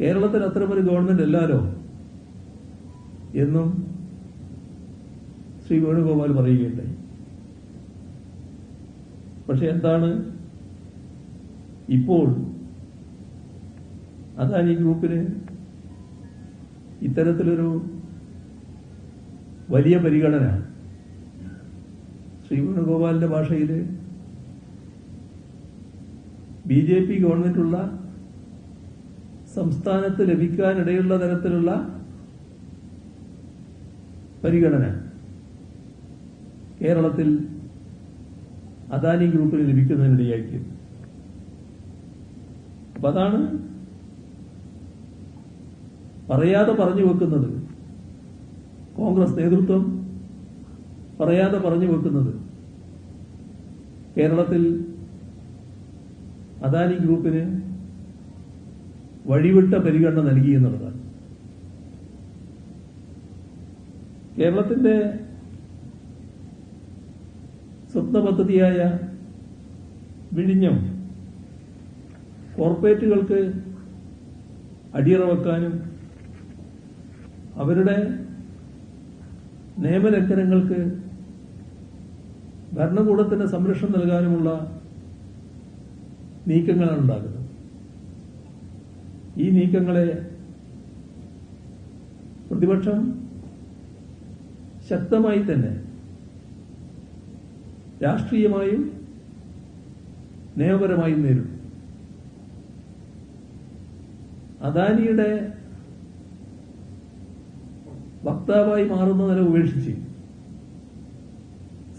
കേരളത്തിൽ അത്തരമൊരു ഗവൺമെന്റ് അല്ലാലോ എന്നും ശ്രീ വേണുഗോപാൽ പറയുകയുണ്ടായി. പക്ഷെ എന്താണ് ഇപ്പോൾ അദാനി ഗ്രൂപ്പിന് ഇത്തരത്തിലൊരു വലിയ പരിഗണന ശ്രീ വേണുഗോപാലിന്റെ ഭാഷയിൽ BJP ഗവൺമെന്റുള്ള സംസ്ഥാനത്ത് ലഭിക്കാനിടയുള്ള തരത്തിലുള്ള പരിഗണന കേരളത്തിൽ അദാനി ഗ്രൂപ്പിന് ലഭിക്കുന്നതിനിടയാക്കി. അപ്പൊ അതാണ് പറയാതെ പറഞ്ഞു വെക്കുന്നത്, കോൺഗ്രസ് നേതൃത്വം പറയാതെ പറഞ്ഞു വെക്കുന്നത് കേരളത്തിൽ അദാനി ഗ്രൂപ്പിന് വഴിവിട്ട പരിഗണന നൽകി എന്നുള്ളതാണ്. കേരളത്തിന്റെ സ്വപ്ന പദ്ധതിയായ വിഴിഞ്ഞം കോർപ്പറേറ്റുകൾക്ക് അടിയറ വെക്കാനും അവരുടെ നിയമലംഘനങ്ങൾക്ക് ഭരണകൂടത്തിന് സംരക്ഷണം നൽകാനുമുള്ള നീക്കങ്ങളാണ് ഉണ്ടാകുന്നത്. ഈ നീക്കങ്ങളെ പ്രതിപക്ഷം ശക്തമായി തന്നെ രാഷ്ട്രീയമായും നിയമപരമായും നേരിടും. അദാനിയുടെ വക്താവായി മാറുന്ന നില ഉപേക്ഷിച്ച്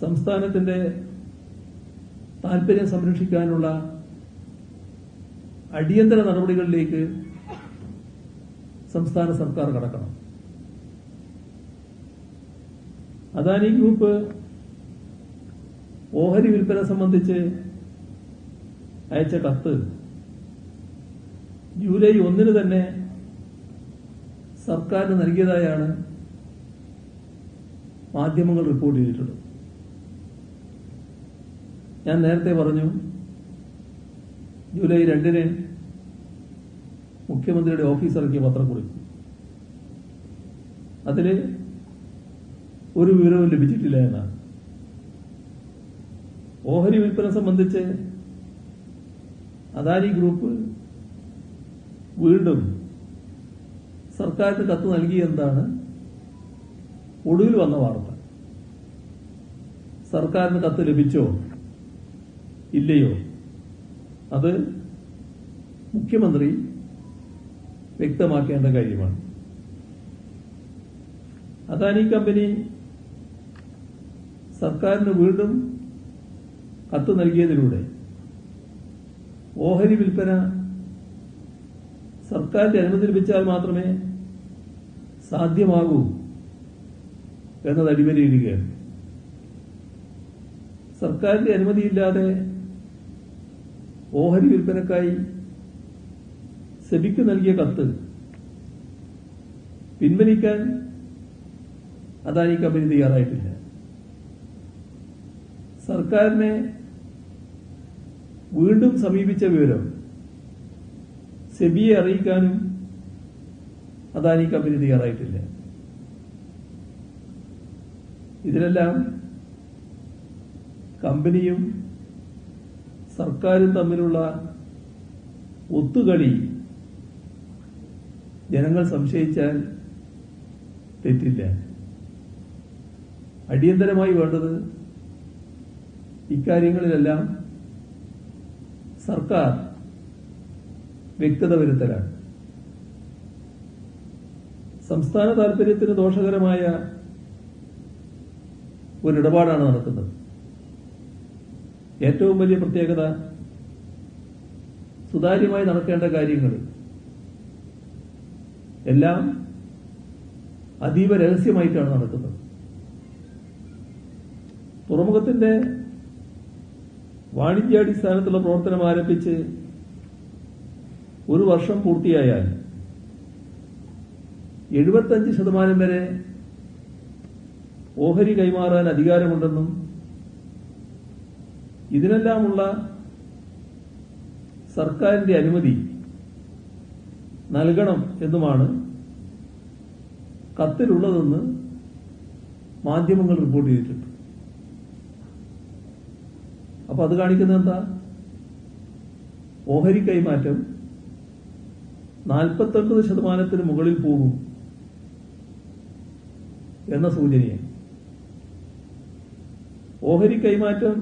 സംസ്ഥാനത്തിന്റെ താൽപര്യം സംരക്ഷിക്കാനുള്ള അടിയന്തര നടപടികളിലേക്ക് സംസ്ഥാന സർക്കാർ കടക്കണം. അദാനി ഗ്രൂപ്പ് ഓഹരി വിൽപ്പന സംബന്ധിച്ച് അയച്ച കത്ത് ജൂലൈ 1 തന്നെ സർക്കാരിന് നൽകിയതായാണ് മാധ്യമങ്ങൾ റിപ്പോർട്ട് ചെയ്തിട്ടുള്ളത്. ഞാൻ നേരത്തെ പറഞ്ഞു, ജൂലൈ 2 മുഖ്യമന്ത്രിയുടെ ഓഫീസ് ഇറക്കിയ പത്രക്കുറിപ്പ്, അതിൽ ഒരു വിവരവും ലഭിച്ചിട്ടില്ല എന്നാണ്. ഓഹരി വിൽപ്പന സംബന്ധിച്ച് അദാനി ഗ്രൂപ്പ് വീണ്ടും സർക്കാരിന് കത്ത് നൽകിയെന്നാണ് ഒടുവിൽ വന്ന വാർത്ത. സർക്കാരിന് കത്ത് ലഭിച്ചോ ഇല്ലയോ അത് മുഖ്യമന്ത്രി വ്യക്തമാക്കേണ്ട കാര്യമാണ്. അദാനി കമ്പനി സർക്കാരിന് വീണ്ടും കത്ത് നൽകിയതിലൂടെ ഓഹരി വിൽപ്പന സർക്കാരിന്റെ അനുമതി ലഭിച്ചാൽ മാത്രമേ സാധ്യമാകൂ എന്നത് അടിവരയിടുകയാണ്. സർക്കാരിന്റെ അനുമതിയില്ലാതെ ഓഹരി വിൽപ്പനക്കായി സെബിക്ക് നൽകിയ കത്ത് പിൻവലിക്കാൻ അദാനി കമ്പനി തയ്യാറായിട്ടില്ല. സർക്കാരിനെ വീണ്ടും സമീപിച്ച വിവരം സെബിയെ അറിയിക്കാനും അദാനി കമ്പനി തയ്യാറായിട്ടില്ല. ഇതിലെല്ലാം കമ്പനിയും സർക്കാരും തമ്മിലുള്ള ഒത്തുകളി ജനങ്ങൾ സംശയിച്ചാൽ തെറ്റില്ല. അടിയന്തരമായി വേണ്ടത് ഇക്കാര്യങ്ങളിലെല്ലാം സർക്കാർ വ്യക്തത വരുത്തലാണ്. സംസ്ഥാന താൽപര്യത്തിന് ദോഷകരമായ ഒരിടപാടാണ് നടക്കുന്നത്. ഏറ്റവും വലിയ പ്രത്യേകത, സുതാര്യമായി നടക്കേണ്ട കാര്യങ്ങൾ എല്ലാം അതീവ രഹസ്യമായിട്ടാണ് നടക്കുന്നത്. തുറമുഖത്തിന്റെ വാണിജ്യാടിസ്ഥാനത്തുള്ള പ്രവർത്തനം ആരംഭിച്ച് 1 വർഷം പൂർത്തിയായാൽ 75% വരെ ഓഹരി കൈമാറാൻ അധികാരമുണ്ടെന്നും ഇതിനെല്ലാമുള്ള സർക്കാരിന്റെ അനുമതി നൽകണം എന്നുമാണ് കത്തിലുള്ളതെന്ന് മാധ്യമങ്ങൾ റിപ്പോർട്ട് ചെയ്തിട്ടുണ്ട്. അപ്പൊ അത് കാണിക്കുന്നത് എന്താ? ഓഹരി കൈമാറ്റം 49% മുകളിൽ പോകും എന്ന സൂചനയാണ്. ഓഹരി കൈമാറ്റം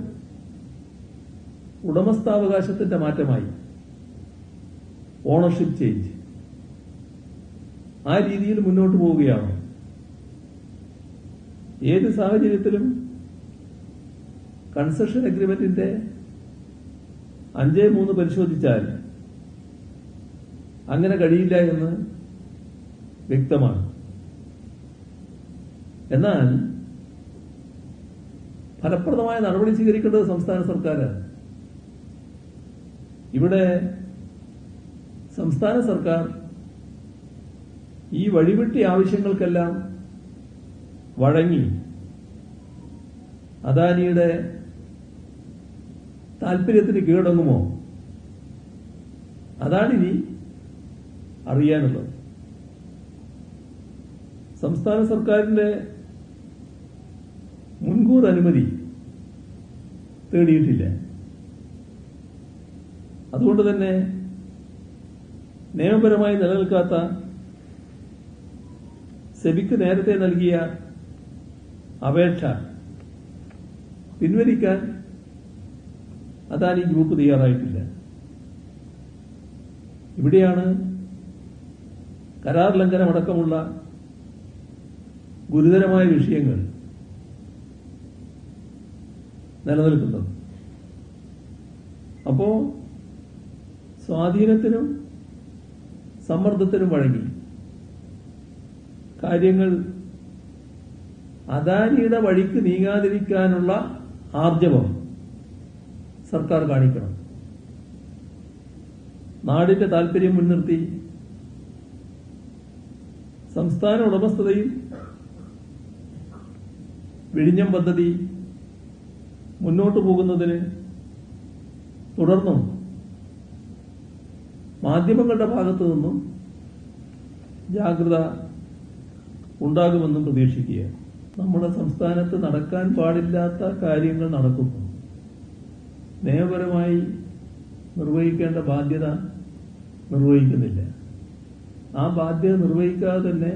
ഉടമസ്ഥാവകാശത്തിന്റെ മാറ്റമായി, ഓണർഷിപ്പ് ചേഞ്ച്. ആ രീതിയിൽ മുന്നോട്ട് പോവുകയാണ്. ഏത് സാഹചര്യത്തിലും കൺസെഷൻ അഗ്രിമെന്റിന്റെ 5(3) പരിശോധിച്ചാൽ അങ്ങനെ കഴിയില്ല എന്ന് വ്യക്തമാണ്. എന്നാൽ ഫലപ്രദമായ നടപടി സ്വീകരിക്കേണ്ടത് സംസ്ഥാന സർക്കാരാണ്. ഇവിടെ സംസ്ഥാന സർക്കാർ ഈ വഴിവിട്ടി ആവശ്യങ്ങൾക്കെല്ലാം വഴങ്ങി അദാനിയുടെ താൽപര്യത്തിന് കീഴടങ്ങുമോ? അതാണിനി അറിയാനുള്ളത്. സംസ്ഥാന സർക്കാരിന്റെ മുൻകൂർ അനുമതി തേടിയിട്ടില്ല. അതുകൊണ്ട് തന്നെ നിയമപരമായി നിലനിൽക്കാത്ത സെബിക്ക് നേരത്തെ നൽകിയ അപേക്ഷ പിൻവലിക്കാൻ അദാനി ഗ്രൂപ്പ് തയ്യാറായിട്ടില്ല. ഇവിടെയാണ് കരാർ ലംഘനമടക്കമുള്ള ഗുരുതരമായ വിഷയങ്ങൾ നിലനിൽക്കുന്നത്. അപ്പോ സ്വാധീനത്തിനും സമ്മർദ്ദത്തിനും വഴങ്ങി കാര്യങ്ങൾ അദാനിയുടെ വഴിക്ക് നീങ്ങാതിരിക്കാനുള്ള ആർജവം സർക്കാർ കാണിക്കണം. നാടിന്റെ താൽപര്യം മുൻനിർത്തി സംസ്ഥാന ഉടമസ്ഥതയിൽ വിഴിഞ്ഞം പദ്ധതി മുന്നോട്ടു പോകുന്നതിന് തുടർന്നും മാധ്യമങ്ങളുടെ ഭാഗത്തു നിന്നും ജാഗ്രത ഉണ്ടാകുമെന്നും പ്രതീക്ഷിക്കുക. നമ്മുടെ സംസ്ഥാനത്ത് നടക്കാൻ പാടില്ലാത്ത കാര്യങ്ങൾ നടക്കുന്നു. നിയമപരമായി നിർവഹിക്കേണ്ട ബാധ്യത നിർവഹിക്കുന്നില്ല. ആ ബാധ്യത നിർവഹിക്കാതെ തന്നെ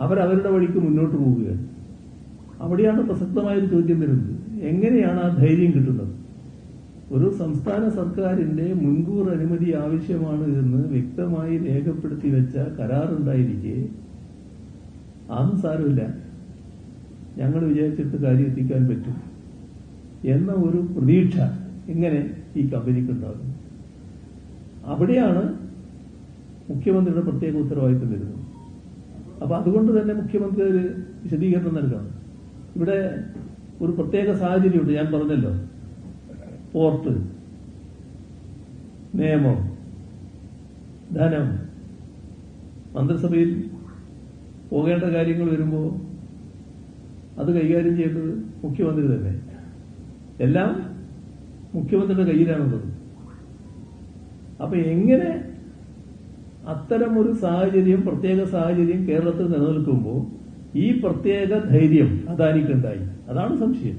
അവരവരുടെ വഴിക്ക് മുന്നോട്ട് പോവുകയാണ്. അവിടെയാണ് പ്രസക്തമായൊരു ചോദ്യം വരുന്നത്. എങ്ങനെയാണ് ആ ധൈര്യം കിട്ടുന്നത്? ഒരു സംസ്ഥാന സർക്കാരിന്റെ മുൻകൂർ അനുമതി ആവശ്യമാണ് എന്ന് വ്യക്തമായി രേഖപ്പെടുത്തി വെച്ച കരാറുണ്ടായിരിക്കെ അതൊന്നും സാരമില്ല, ഞങ്ങൾ വിചാരിച്ചിട്ട് കാര്യം എത്തിക്കാൻ പറ്റും എന്ന ഒരു പ്രതീക്ഷ എങ്ങനെ ഈ കമ്പനിക്കുണ്ടാകും? അവിടെയാണ് മുഖ്യമന്ത്രിയുടെ പ്രത്യേക ഉത്തരവാദിത്വം വരുന്നത്. അപ്പൊ അതുകൊണ്ട് തന്നെ മുഖ്യമന്ത്രി ഒരു വിശദീകരണം നൽകണം. ഇവിടെ ഒരു പ്രത്യേക സാഹചര്യമുണ്ട്. ഞാൻ പറഞ്ഞല്ലോ, പോർട്ട്, നിയമം, ധനം, മന്ത്രിസഭയിൽ പോകേണ്ട കാര്യങ്ങൾ വരുമ്പോൾ അത് കൈകാര്യം ചെയ്യേണ്ടത് മുഖ്യമന്ത്രി തന്നെ. എല്ലാം മുഖ്യമന്ത്രിയുടെ കയ്യിലാണുള്ളത്. അപ്പൊ എങ്ങനെ അത്തരം ഒരു സാഹചര്യം, പ്രത്യേക സാഹചര്യം കേരളത്തിൽ നിലനിൽക്കുമ്പോൾ ഈ പ്രത്യേക ധൈര്യം അദാനിക്കുണ്ടായി? അതാണ് സംശയം.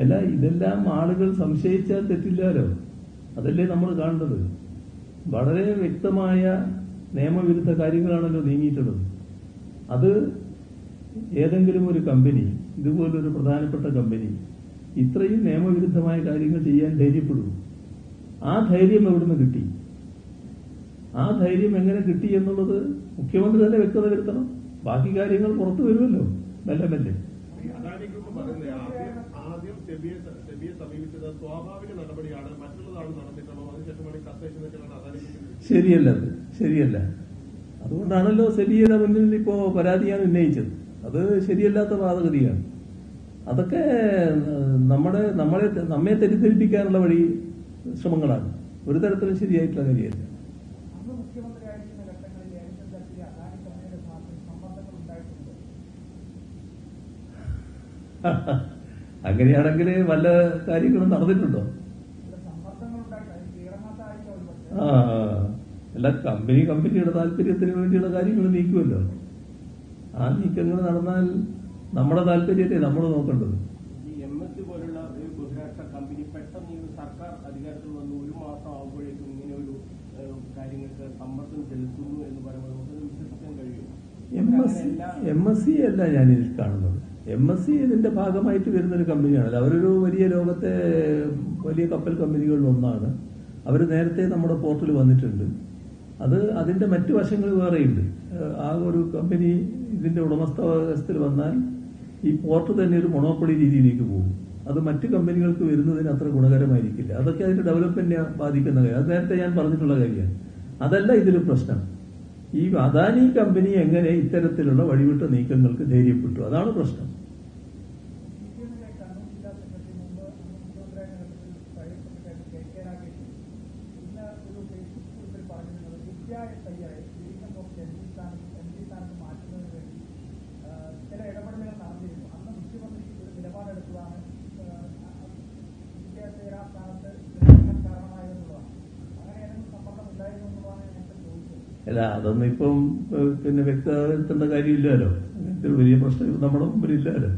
അല്ല, ഇതെല്ലാം ആളുകൾ സംശയിച്ചാൽ തെറ്റില്ലാലോ. അതല്ലേ നമ്മൾ കാണേണ്ടത്. വളരെ വ്യക്തമായ നിയമവിരുദ്ധ കാര്യങ്ങളാണല്ലോ നീങ്ങിയിട്ടുള്ളത്. അത് ഏതെങ്കിലും ഒരു കമ്പനി, ഇതുപോലൊരു പ്രധാനപ്പെട്ട കമ്പനി ഇത്രയും നിയമവിരുദ്ധമായ കാര്യങ്ങൾ ചെയ്യാൻ ധൈര്യപ്പെടും? ആ ധൈര്യം എവിടുന്ന് കിട്ടി? ആ ധൈര്യം എങ്ങനെ കിട്ടി എന്നുള്ളത് മുഖ്യമന്ത്രി തന്നെ വ്യക്തത വരുത്തണം. ബാക്കി കാര്യങ്ങൾ പുറത്തു വരുമല്ലോ മെല്ലെ മെല്ലെ. ശരിയല്ല, ശരിയല്ല. അതുകൊണ്ടാണല്ലോ സെബിയുടെ മുന്നിൽ ഇപ്പോ പരാതിയാണ് ഉന്നയിച്ചത്. അത് ശരിയല്ലാത്ത വാദഗതിയാണ്. അതൊക്കെ നമ്മെ തെറ്റിദ്ധരിപ്പിക്കാനുള്ള വഴി ശ്രമങ്ങളാണ്. ഒരു തരത്തിലും ശരിയായിട്ടുള്ള കാര്യമല്ല. അങ്ങനെയാണെങ്കിൽ വല്ല കാര്യങ്ങളും നടന്നിട്ടുണ്ടോ? അല്ല, കമ്പനിയുടെ താല്പര്യത്തിന് വേണ്ടിയുള്ള കാര്യങ്ങൾ നീക്കുമല്ലോ. ആ നീക്കങ്ങൾ നടന്നാൽ നമ്മുടെ താല്പര്യത്തെ നമ്മൾ നോക്കേണ്ടത്. MSC പോലുള്ള ഒരു ബഹുരാഷ്ട്ര കമ്പനി പെട്ടെന്ന് സർക്കാർ അധികാരത്തിൽ വന്ന് ഒരു മാസം ആകുമ്പോഴേക്കും ഇങ്ങനെ ഒരു കാര്യങ്ങൾക്ക് സമ്മർദ്ദം ചെലുത്തുന്നു എന്ന് പറയുമ്പോൾ നമുക്ക് വിശ്വസിക്കാൻ കഴിയും. MSC അല്ല ഞാനിതിൽ കാണുന്നത്. MSC ഇതിന്റെ ഭാഗമായിട്ട് വരുന്നൊരു കമ്പനിയാണല്ലോ. അവരൊരു വലിയ ലോകത്തെ വലിയ കപ്പൽ കമ്പനികളിൽ ഒന്നാണ്. അവർ നേരത്തെ നമ്മുടെ പോർട്ടിൽ വന്നിട്ടുണ്ട്. അതിന്റെ മറ്റു വശങ്ങൾ വേറെയുണ്ട്. ആ ഒരു കമ്പനി ഇതിന്റെ ഉടമസ്ഥാവസ്ഥയിൽ വന്നാൽ ഈ പോർട്ട് തന്നെ ഒരു മൊണോപ്പൊളി രീതിയിലേക്ക് പോകും. അത് മറ്റു കമ്പനികൾക്ക് വരുന്നതിന് അത്ര ഗുണകരമായിരിക്കില്ല. അതൊക്കെ അതിന്റെ ഡെവലപ്മെന്റിനെ ബാധിക്കുന്ന കാര്യം. അത് നേരത്തെ ഞാൻ പറഞ്ഞിട്ടുള്ള കാര്യമാണ്. അതല്ല ഇതിൽ പ്രശ്നം. ഈ അദാനി കമ്പനി എങ്ങനെ ഇത്തരത്തിലുള്ള വഴിവിട്ട നീക്കങ്ങൾക്ക് ധൈര്യപ്പെട്ടു, അതാണ് പ്രശ്നം. അല്ല, അതൊന്നും ഇപ്പം പിന്നെ വ്യക്തമാക്കേണ്ട കാര്യമില്ലല്ലോ. അങ്ങനത്തെ ഒരു വലിയ പ്രശ്നം നമ്മുടെ മുമ്പിലില്ലല്ലോ.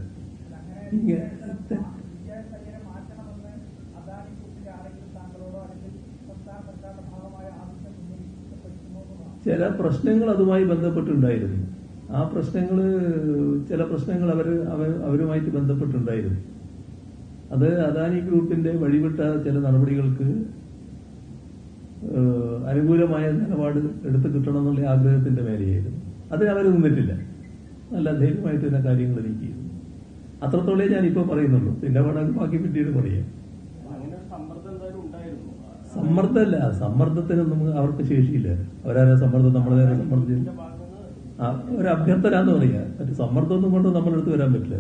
ചില പ്രശ്നങ്ങൾ അതുമായി ബന്ധപ്പെട്ടുണ്ടായിരുന്നു. ആ ചില പ്രശ്നങ്ങൾ അവരുമായിട്ട് ബന്ധപ്പെട്ടുണ്ടായിരുന്നു. അത് അദാനി ഗ്രൂപ്പിന്റെ വഴിവിട്ട ചില നടപടികൾക്ക് അനുകൂലമായ നിലപാട് എടുത്തു കിട്ടണമെന്നുള്ള ആഗ്രഹത്തിന്റെ മേലെയായിരുന്നു. അതിന് അവർ നിന്നിട്ടില്ല. നല്ല ധൈര്യമായിട്ട് തന്നെ കാര്യങ്ങൾ നീക്കിയിരുന്നു. അത്രത്തോളേ ഞാനിപ്പോൾ പറയുന്നുള്ളൂ. പിന്നെ വേണമെങ്കിൽ ബാക്കി പിന്നീട് പറയാം. സമ്മർദ്ദമല്ല, സമ്മർദ്ദത്തിനൊന്നും അവർക്ക് ശേഷിയില്ല. അവരാരെ സമ്മർദ്ദം നമ്മളെ നേരെ സമ്മർദ്ദിച്ചു. ഒരു അഭ്യർത്ഥനാന്ന് പറയാ. മറ്റു സമ്മർദ്ദമൊന്നും കൊണ്ട് നമ്മളെടുത്ത് വരാൻ പറ്റില്ല.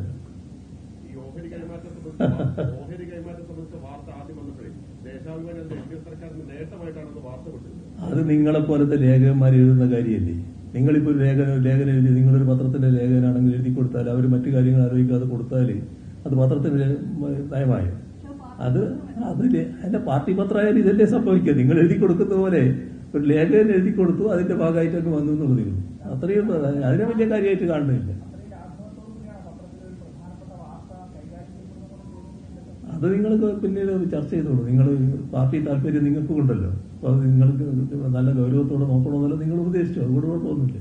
അത് നിങ്ങളെ പോലത്തെ ലേഖകന്മാർ എഴുതുന്ന കാര്യമല്ലേ. നിങ്ങളിപ്പോ ഒരു ലേഖനം എഴുതി, നിങ്ങളൊരു പത്രത്തിന്റെ ലേഖനാണെങ്കിൽ എഴുതി കൊടുത്താൽ അവർ മറ്റു കാര്യങ്ങൾ ആലോചിക്കാതെ കൊടുത്താൽ അത് പത്രത്തിന്റെ നയമായോ? അതിന്റെ പാർട്ടി പത്രമായാലും ഇതല്ലേ സംഭവിക്കുക. നിങ്ങൾ എഴുതി കൊടുക്കുന്ന പോലെ ഒരു ലേഖകൻ എഴുതി കൊടുത്തു, അതിന്റെ ഭാഗമായിട്ടൊക്കെ വന്നു എന്നുള്ളതേ ഉള്ളൂ. അത്രയും അതിനെ വലിയ കാര്യമായിട്ട് കാണുന്നില്ല. അത് നിങ്ങൾക്ക് പിന്നീട് ചർച്ച ചെയ്തോളൂ. നിങ്ങൾ പാർട്ടി താല്പര്യം നിങ്ങൾക്ക് ഉണ്ടല്ലോ. അപ്പൊ അത് നിങ്ങൾക്ക് നല്ല ഗൗരവത്തോടെ നോക്കണമെന്നല്ല നിങ്ങൾ ഉപദേശിച്ചു. അതുകൊണ്ട് കുഴപ്പമൊന്നുമില്ല.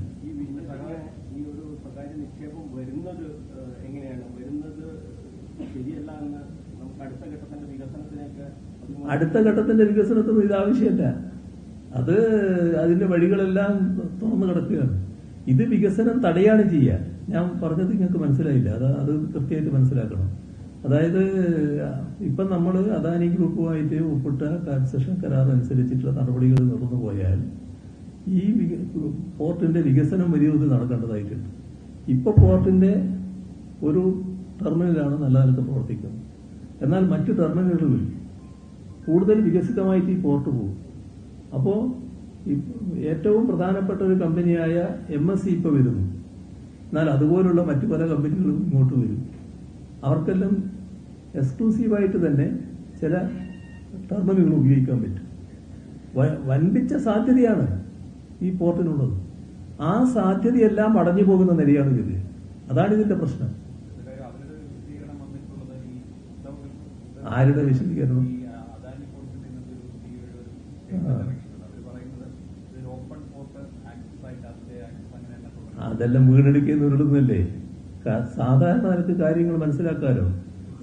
അടുത്ത ഘട്ടത്തിന്റെ വികസനത്തിന് ഇത് ആവശ്യമല്ല. അതിന്റെ വഴികളെല്ലാം തുറന്നു കിടക്കുകയാണ്. ഇത് വികസനം തടയാണ് ചെയ്യുക. ഞാൻ പറഞ്ഞത് നിങ്ങൾക്ക് മനസ്സിലായില്ല. അത് കൃത്യമായിട്ട് മനസ്സിലാക്കണം. അതായത് ഇപ്പം നമ്മൾ അദാനി ഗ്രൂപ്പുമായിട്ട് ഒപ്പിട്ട കൺസെഷൻ കരാർ അനുസരിച്ചിട്ടുള്ള നടപടികൾ നടന്നു പോയാൽ ഈ പോർട്ടിന്റെ വികസനം വലിയ തോതിൽ നടക്കേണ്ടതായിട്ടുണ്ട്. ഇപ്പൊ പോർട്ടിന്റെ ഒരു ടെർമിനലാണ് നല്ല നിലക്ക് പ്രവർത്തിക്കുന്നത്. എന്നാൽ മറ്റു ടെർമിനലുകളിൽ കൂടുതൽ വികസിതമായിട്ട് ഈ പോർട്ട് പോകും. അപ്പോൾ ഏറ്റവും പ്രധാനപ്പെട്ട ഒരു കമ്പനിയായ MSC ഇപ്പൊ വരുന്നു. എന്നാൽ അതുപോലുള്ള മറ്റു പല കമ്പനികളും ഇങ്ങോട്ട് വരും. അവർക്കെല്ലാം എക്സ്ക്ലൂസീവായിട്ട് തന്നെ ചില ടെർമിനലുകൾ ഉപയോഗിക്കാൻ പറ്റും. വൻപിച്ച സാധ്യതയാണ് ഈ പോർട്ടിനുള്ളത്. ആ സാധ്യതയെല്ലാം അടഞ്ഞു പോകുന്ന നിലയാണ് ഇത്. അതാണ് ഇതിന്റെ പ്രശ്നം. ആരുടെ വിശദീകരണം? അതെല്ലാം വീണെടുക്കുന്ന ഉരുളുന്നല്ലേ. സാധാരണ നിലക്ക് കാര്യങ്ങൾ മനസ്സിലാക്കാലോ.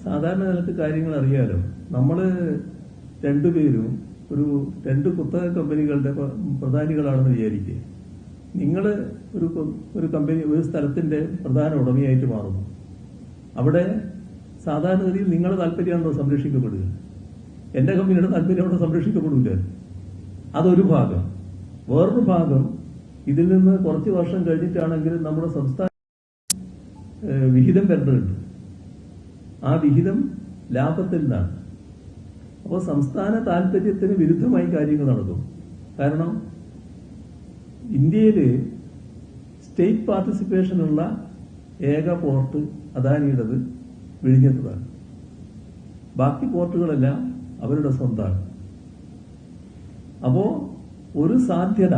സാധാരണ നിലക്ക് കാര്യങ്ങൾ അറിയാലോ. നമ്മള് രണ്ടുപേരും രണ്ട് കുത്തക കമ്പനികളുടെ പ്രധാനികളാണെന്ന് വിചാരിക്കുക. നിങ്ങൾ ഒരു കമ്പനി ഒരു സ്ഥലത്തിന്റെ പ്രധാന ഉടമയായിട്ട് മാറുന്നു. അവിടെ സാധാരണഗതിയിൽ നിങ്ങളുടെ താല്പര്യമാണല്ലോ സംരക്ഷിക്കപ്പെടുക. എന്റെ കമ്പനിയുടെ താല്പര്യം അവിടെ സംരക്ഷിക്കപ്പെടില്ല. അതൊരു ഭാഗം. വേറൊരു ഭാഗം, ഇതിൽ നിന്ന് കുറച്ച് വർഷം കഴിഞ്ഞിട്ടാണെങ്കിലും നമ്മുടെ സംസ്ഥാന വിഹിതം വരേണ്ടതുണ്ട്. ആ വിഹിതം ലാഭത്തിൽ നിന്നാണ്. അപ്പോൾ സംസ്ഥാന താല്പര്യത്തിന് വിരുദ്ധമായി കാര്യങ്ങൾ നടക്കും. കാരണം ഇന്ത്യയിൽ സ്റ്റേറ്റ് പാർട്ടിസിപ്പേഷനുള്ള ഏക പോർട്ട് അദാനിയുടേത് വിഴിഞ്ഞത്താണ്. ബാക്കി പോർട്ടുകളെല്ലാം അവരുടെ സ്വന്തമാണ്. അപ്പോ ഒരു സാധ്യത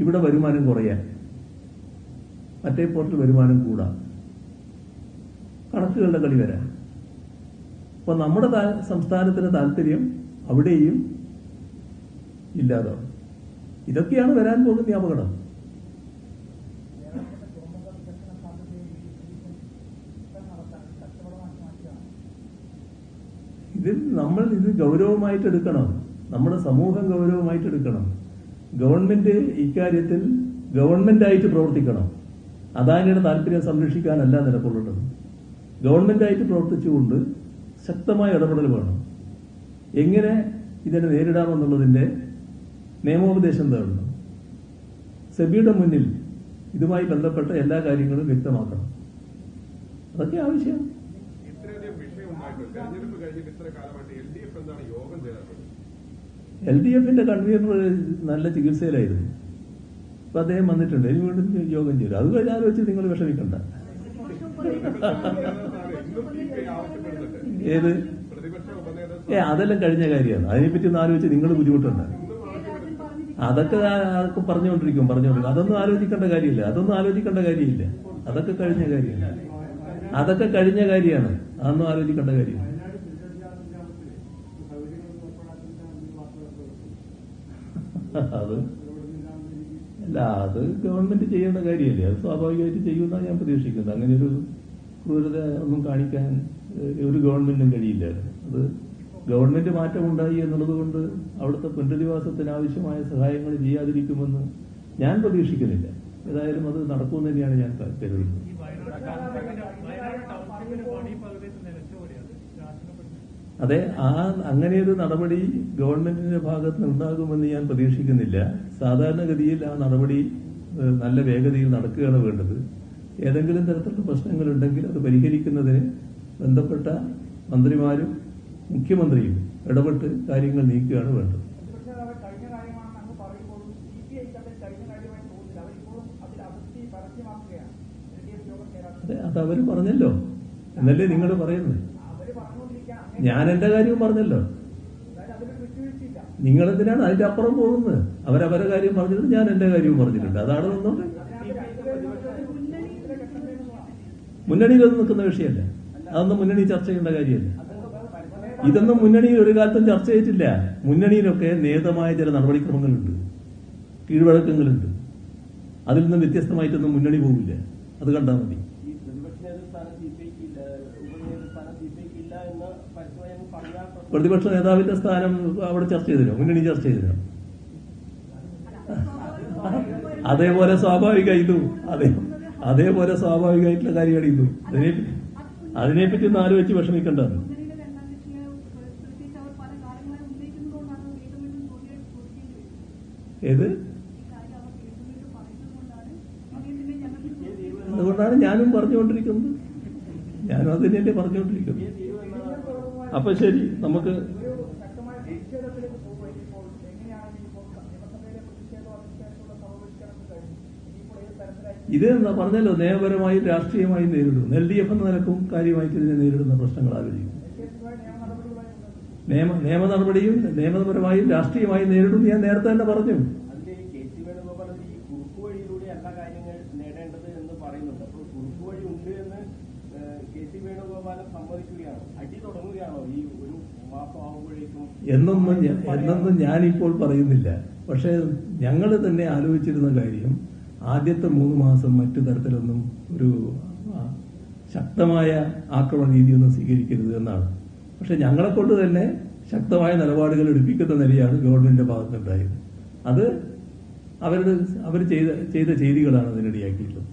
ഇവിടെ വരുമാനം കുറയാൻ, മറ്റേ പോർട്ടിൽ വരുമാനം കൂടാം, കണക്കുകളുടെ കളി വരാൻ. അപ്പൊ നമ്മുടെ സംസ്ഥാനത്തിന് താല്പര്യം അവിടെയും ഇല്ലാതാവും. ഇതൊക്കെയാണ് വരാൻ പോകുന്ന അപകടം. നമ്മൾ ഇത് ഗൗരവമായിട്ട് എടുക്കണം. നമ്മുടെ സമൂഹം ഗൗരവമായിട്ട് എടുക്കണം. ഗവൺമെന്റ് ഇക്കാര്യത്തിൽ ഗവൺമെന്റായിട്ട് പ്രവർത്തിക്കണം. അദാനിയുടെ താല്പര്യം സംരക്ഷിക്കാനല്ല നിലകൊള്ളുന്നത്. ഗവൺമെന്റായിട്ട് പ്രവർത്തിച്ചുകൊണ്ട് ശക്തമായ ഇടപെടൽ വേണം. എങ്ങനെ ഇതിനെ നേരിടാമെന്നുള്ളതിന്റെ നിയമോപദേശം തേടണം. സെബിയുടെ മുന്നിൽ ഇതുമായി ബന്ധപ്പെട്ട എല്ലാ കാര്യങ്ങളും വ്യക്തമാക്കണം. അതൊക്കെ ആവശ്യം. LDF-ന്റെ കൺവീനർ നല്ല ചികിത്സയിലായിരുന്നു. അപ്പൊ അദ്ദേഹം വന്നിട്ടുണ്ട്. ഇനി വീണ്ടും യോഗം ചെയ്തു. അത് കഴിഞ്ഞ് ആലോചിച്ച് നിങ്ങൾ വിഷമിക്കണ്ട. ഏത് അതെല്ലാം കഴിഞ്ഞ കാര്യമാണ്. അതിനെപ്പറ്റി ഒന്ന് ആലോചിച്ച് നിങ്ങൾ ബുദ്ധിമുട്ടുണ്ട്. അതൊക്കെ പറഞ്ഞുകൊണ്ടിരിക്കും. അതൊന്നും ആലോചിക്കേണ്ട കാര്യമില്ല. അതൊക്കെ കഴിഞ്ഞ കാര്യമാണ്. അതൊന്നും ആലോചിക്കേണ്ട കാര്യമില്ല. അത് ഗവൺമെന്റ് ചെയ്യേണ്ട കാര്യമല്ലേ. അത് സ്വാഭാവികമായിട്ട് ചെയ്യുമെന്നാണ് ഞാൻ പ്രതീക്ഷിക്കുന്നത്. അങ്ങനെ ഒരു ക്രൂരത ഒന്നും കാണിക്കാൻ ഒരു ഗവൺമെന്റിനും കഴിയില്ല. അത് ഗവൺമെന്റ് മാറ്റമുണ്ടായി എന്നുള്ളത് കൊണ്ട് അവിടുത്തെ പുനരധിവാസത്തിന് ആവശ്യമായ സഹായങ്ങൾ ചെയ്യാതിരിക്കുമെന്ന് ഞാൻ പ്രതീക്ഷിക്കുന്നില്ല. ഏതായാലും അത് നടക്കുമെന്ന് തന്നെയാണ് ഞാൻ കരുതുന്നത്. അതെ, അങ്ങനെയൊരു നടപടി ഗവൺമെന്റിന്റെ ഭാഗത്ത് ഉണ്ടാകുമെന്ന് ഞാൻ പ്രതീക്ഷിക്കുന്നില്ല. സാധാരണഗതിയിൽ ആ നടപടി നല്ല വേഗതയിൽ നടക്കുകയാണ് വേണ്ടത്. ഏതെങ്കിലും തരത്തിലുള്ള പ്രശ്നങ്ങളുണ്ടെങ്കിൽ അത് പരിഹരിക്കുന്നതിന് ബന്ധപ്പെട്ട മന്ത്രിമാരും മുഖ്യമന്ത്രിയും ഇടപെട്ട് കാര്യങ്ങൾ നീക്കുകയാണ് വേണ്ടത്. അതെ, അതവര് പറഞ്ഞല്ലോ എന്നല്ലേ നിങ്ങൾ പറയുന്നത്. ഞാൻ എന്റെ കാര്യവും പറഞ്ഞല്ലോ. നിങ്ങളെന്തിനാണ് അതിന്റെ അപ്പുറം പോകുന്നത്? അവരവരെ കാര്യം പറഞ്ഞിട്ടുണ്ട്, ഞാൻ എന്റെ കാര്യവും പറഞ്ഞിട്ടുണ്ട്. അതാണ് നിന്നോണ്ട് മുന്നണിയിലൊന്നും നിൽക്കുന്ന വിഷയമല്ല. അതൊന്നും മുന്നണി ചർച്ച ചെയ്യേണ്ട കാര്യമല്ല. ഇതൊന്നും മുന്നണിയിൽ ഒരു കാലത്തും ചർച്ച ചെയ്തിട്ടില്ല. മുന്നണിയിലൊക്കെ നേതമായ ചില നടപടിക്രമങ്ങളുണ്ട്, കീഴ്വഴക്കങ്ങളുണ്ട്. അതിൽ നിന്നും വ്യത്യസ്തമായിട്ടൊന്നും മുന്നണി പോകില്ല. അത് കണ്ടാൽ മതി. പ്രതിപക്ഷ നേതാവിന്റെ സ്ഥാനം അവിടെ ചർച്ച ചെയ്തില്ലോ, മുന്നണി ചർച്ച ചെയ്തില്ലോ. അതേപോലെ സ്വാഭാവിക ഇതും അതേപോലെ സ്വാഭാവികമായിട്ടുള്ള കാര്യമാണ് ഇതും. അതിനെപ്പറ്റി ഒന്ന് ആലോചിച്ച് വിഷമിക്കേണ്ടത്. ഏത്? അതുകൊണ്ടാണ് ഞാനും പറഞ്ഞുകൊണ്ടിരിക്കുന്നത്. ഞാനും അത് തന്നെയല്ലേ പറഞ്ഞുകൊണ്ടിരിക്കുന്നത്. അപ്പൊ ശരി, നമുക്ക് ഇത് പറഞ്ഞല്ലോ, നിയമപരമായും രാഷ്ട്രീയമായും നേരിടും. LDF എന്ന നിലക്കും കാര്യമായിട്ട് ഇതിനെ നേരിടുന്ന പ്രശ്നങ്ങൾ ആലോചിക്കും. നിയമ നടപടിയും നിയമപരമായും രാഷ്ട്രീയമായും നേരിടും. ഞാൻ നേരത്തെ തന്നെ പറഞ്ഞു. എന്നൊന്നും ഞാനിപ്പോൾ പറയുന്നില്ല. പക്ഷെ ഞങ്ങൾ തന്നെ ആലോചിച്ചിരുന്ന കാര്യം ആദ്യത്തെ 3 മാസം മറ്റു തരത്തിലൊന്നും ഒരു ശക്തമായ ആക്രമണ രീതിയൊന്നും സ്വീകരിക്കരുത് എന്നാണ്. പക്ഷെ ഞങ്ങളെക്കൊണ്ട് തന്നെ ശക്തമായ നിലപാടുകൾ എടുപ്പിക്കുന്ന നിലയാണ് ഗവൺമെന്റിന്റെ ഭാഗത്തുണ്ടായത്. അത് അവർ ചെയ്ത ചെയ്തികളാണ് അതിനിടയാക്കിയിട്ടുള്ളത്.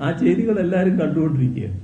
ആ ചെയ്തികൾ എല്ലാവരും കണ്ടുകൊണ്ടിരിക്കുകയാണ്.